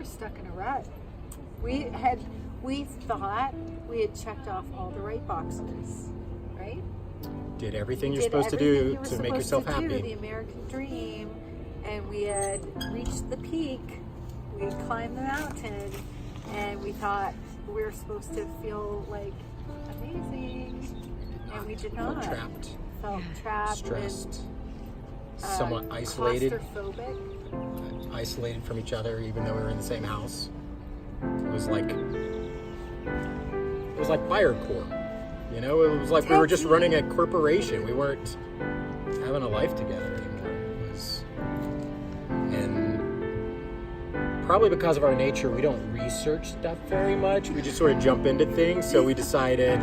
were stuck in a rut. We thought we had checked off all the right boxes, right? Did everything you're supposed to do to make yourself happy. The American dream, and we had reached the peak. We had climbed the mountain, and we thought we were supposed to feel like amazing, and we did not. Felt trapped, stressed, somewhat isolated. Claustrophobic. Isolated from each other, even though we were in the same house. It was like Byer Corp. You know, it was like we were just running a corporation. We weren't having a life together anymore. It was, and probably because of our nature, we don't research stuff very much. We just sort of jump into things. So we decided,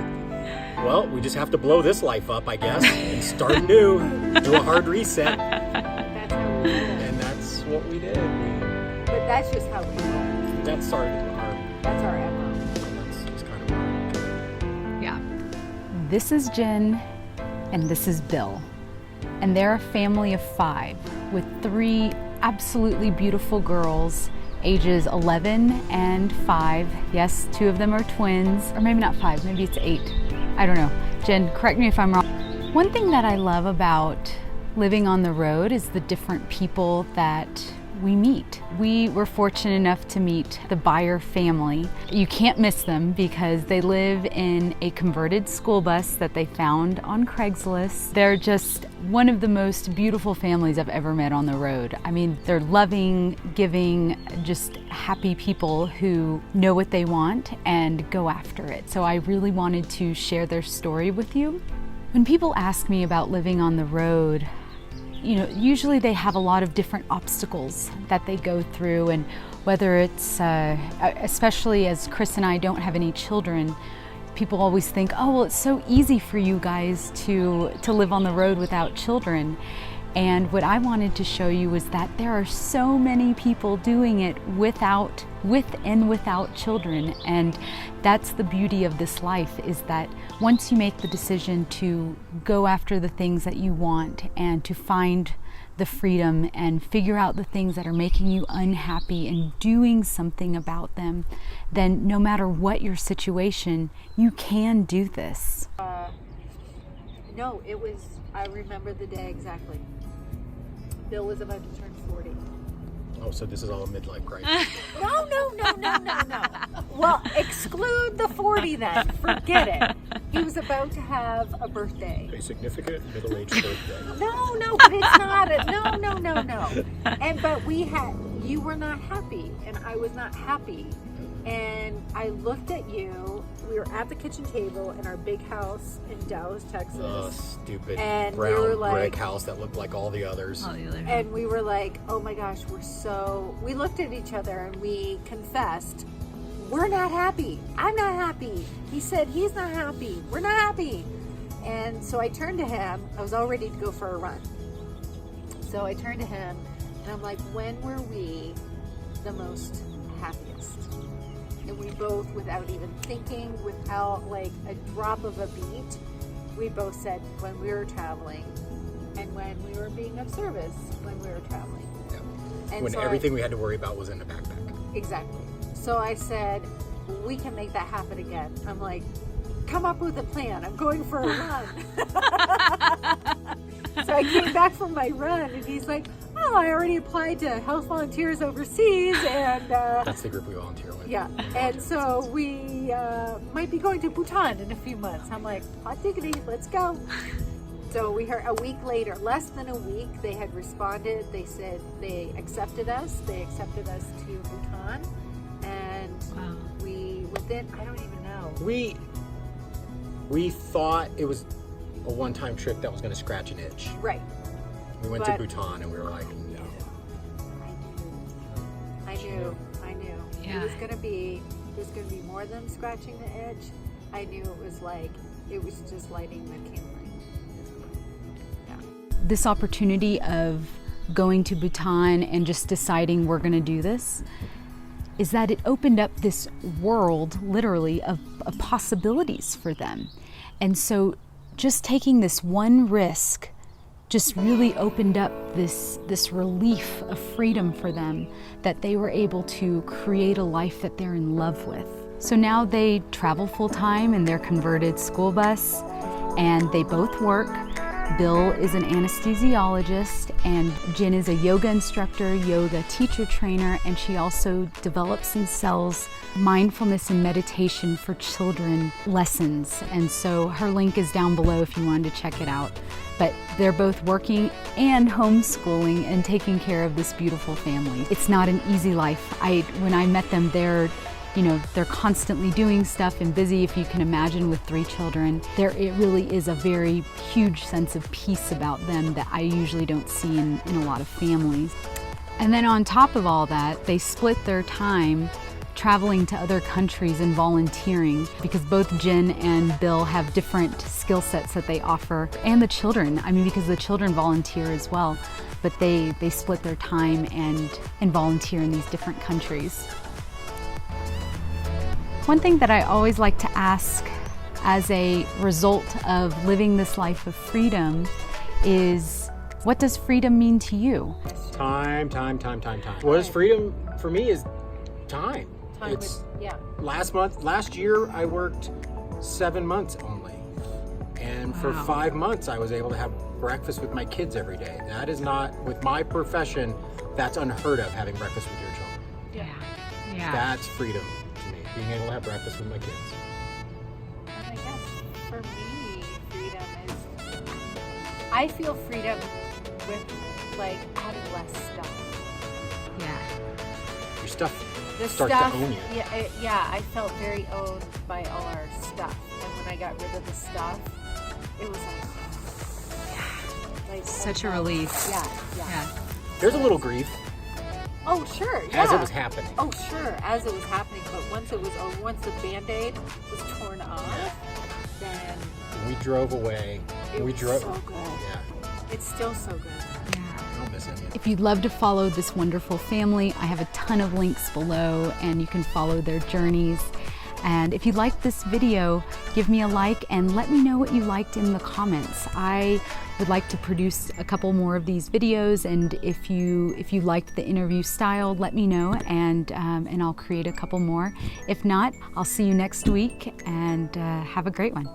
well, we just have to blow this life up, I guess, and start new, do a hard reset. That's how we did it. And that's what we did. But that's just how we roll. That's our MO. That's just kind of our. Yeah. This is Jen, and this is Bill. And they're a family of 5 with 3 absolutely beautiful girls, ages 11 and 5. Yes, 2 of them are twins, or maybe not 5, maybe it's 8. I don't know. Jen, correct me if I'm wrong. One thing that I love about living on the road is the different people that we meet. We were fortunate enough to meet the Byer family. You can't miss them because they live in a converted school bus that they found on Craigslist. They're just one of the most beautiful families I've ever met on the road. I mean, they're loving, giving, just happy people who know what they want and go after it. So I really wanted to share their story with you. When people ask me about living on the road, you know, usually they have a lot of different obstacles that they go through, and whether it's, especially as Chris and I don't have any children, people always think, oh, well, it's so easy for you guys to live on the road without children. And what I wanted to show you is that there are so many people doing it with and without children. And that's the beauty of this life, is that once you make the decision to go after the things that you want and to find the freedom and figure out the things that are making you unhappy and doing something about them, then no matter what your situation, you can do this. No, it was, I remember the day exactly. Bill was about to turn 40. Oh, so this is all a midlife crisis. No. Well, exclude the 40 then. Forget it. He was about to have a birthday. A significant middle-aged birthday. No, but it's not. No. But you were not happy, and I was not happy. And I looked at you. We were at the kitchen table in our big house in Dallas, Texas. Oh, stupid and brown brick house that looked like all the others. And we were like, oh my gosh, we looked at each other and we confessed, we're not happy. I'm not happy. He said he's not happy. We're not happy. And so I turned to him. I was all ready to go for a run. So I turned to him and I'm like, when were we the most happiest? And we both, without even thinking, without like a drop of a beat, we both said when we were traveling and when we were being of service when we were traveling. Yeah. And when so everything we had to worry about was in the backpack. Exactly. So I said, we can make that happen again. I'm like, come up with a plan. I'm going for a run. So I came back from my run and he's like, oh, I already applied to Health Volunteers Overseas, and that's the group we volunteer with. Yeah, and so we might be going to Bhutan in a few months. I'm like, hot diggity, let's go. So we heard a week later, less than a week, they had responded. They said they accepted us. They accepted us to Bhutan, and we within, I don't even know. We thought it was a one-time trip that was going to scratch an itch. Right. We went to Bhutan and we were like, no. I knew. Yeah. It was gonna be more than scratching the itch. I knew it was just lighting the candle. Yeah. This opportunity of going to Bhutan and just deciding we're gonna do this is that it opened up this world, literally, of possibilities for them. And so just taking this one risk just really opened up this relief of freedom for them, that they were able to create a life that they're in love with. So now they travel full-time in their converted school bus, and they both work. Bill is an anesthesiologist, and Jen is a yoga instructor, yoga teacher trainer, and she also develops and sells mindfulness and meditation for children lessons. And so her link is down below if you wanted to check it out. But they're both working and homeschooling and taking care of this beautiful family. It's not an easy life. When I met them, they're constantly doing stuff and busy, if you can imagine, with 3 children. It really is a very huge sense of peace about them that I usually don't see in a lot of families. And then on top of all that, they split their time traveling to other countries and volunteering, because both Jen and Bill have different skill sets that they offer, and the children, because the children volunteer as well, but they split their time and volunteer in these different countries. One thing that I always like to ask as a result of living this life of freedom is, what does freedom mean to you? Time. What is freedom for me is time. Last year I worked 7 months only. And for 5 months I was able to have breakfast with my kids every day. That is not, with my profession, that's unheard of, having breakfast with your children. Yeah. That's freedom to me, being able to have breakfast with my kids. And I guess for me, freedom is, I feel freedom with having less stuff. Yeah. Your stuff The starts stuff, to own you. I felt very owned by all our stuff. And when I got rid of the stuff, it was like Such a relief. Yeah. There's a little grief Oh, sure. Yeah. as it was happening. Oh, sure. As it was happening, but once it was over, once the Band-Aid was torn off, then We drove away. it we was drove. so good. Yeah, It's still so good. I'll miss it. If you'd love to follow this wonderful family, I have a ton of links below and you can follow their journeys. And if you liked this video, give me a like and let me know what you liked in the comments. I would like to produce a couple more of these videos, and if you liked the interview style, let me know, and I'll create a couple more. If not, I'll see you next week, and have a great one.